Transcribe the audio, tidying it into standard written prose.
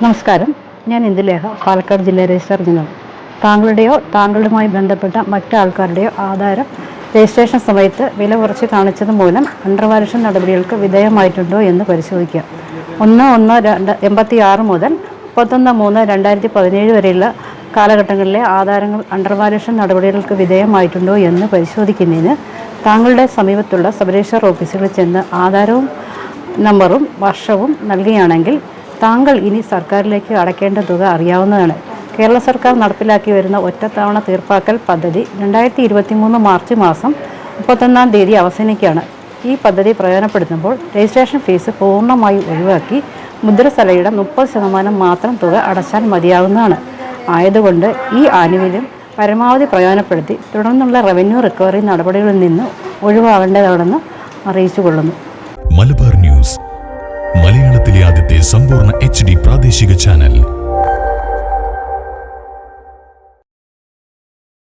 നമസ്കാരം, ഞാൻ ഇന്ദുലേഖ, പാലക്കാട് ജില്ലാ രജിസ്ട്രാർ ജനറൽ. താങ്കളുടെയോ താങ്കളുമായി ബന്ധപ്പെട്ട മറ്റാൾക്കാരുടെയോ ആധാരം രജിസ്ട്രേഷൻ സമയത്ത് വില കുറച്ച് കാണിച്ചത് മൂലം അണ്ടർവാലുഷൻ നടപടികൾക്ക് വിധേയമായിട്ടുണ്ടോ എന്ന് പരിശോധിക്കുക. 1/1/86 മുതൽ 31/3/2017 വരെയുള്ള കാലഘട്ടങ്ങളിലെ ആധാരങ്ങൾ അണ്ടർവാലുഷൻ നടപടികൾക്ക് വിധേയമായിട്ടുണ്ടോ എന്ന് പരിശോധിക്കുന്നതിന് താങ്കളുടെ സമീപത്തുള്ള സബ് രജിസ്ട്രാർ ഓഫീസുകളിൽ ചെന്ന് ആധാരവും നമ്പറും വർഷവും നൽകുകയാണെങ്കിൽ താങ്കൾ ഇനി സർക്കാരിലേക്ക് അടയ്ക്കേണ്ട തുക അറിയാവുന്നതാണ്. കേരള സർക്കാർ നടപ്പിലാക്കി വരുന്ന ഒറ്റത്തവണ തീർപ്പാക്കൽ പദ്ധതി 2023 മാർച്ച് മാസം 31-ാം തീയതി അവസാനിക്കുകയാണ്. ഈ പദ്ധതി പ്രയോജനപ്പെടുത്തുമ്പോൾ രജിസ്ട്രേഷൻ ഫീസ് പൂർണ്ണമായി ഒഴിവാക്കി മുദ്രസലയുടെ 30% മാത്രം തുക അടച്ചാൽ മതിയാവുന്നതാണ്. ആയതുകൊണ്ട് ഈ ആനുകൂല്യം പരമാവധി പ്രയോജനപ്പെടുത്തി തുടർന്നുള്ള റവന്യൂ റിക്കവറി നടപടികളിൽ നിന്ന് ഒഴിവാകേണ്ടതാണെന്ന് അറിയിച്ചുകൊള്ളുന്നു. മലബാർ ന്യൂസ്, മലയാളത്തിലെ ആദ്യത്തെ സമ്പൂർണ്ണ HD പ്രാദേശിക ചാനൽ.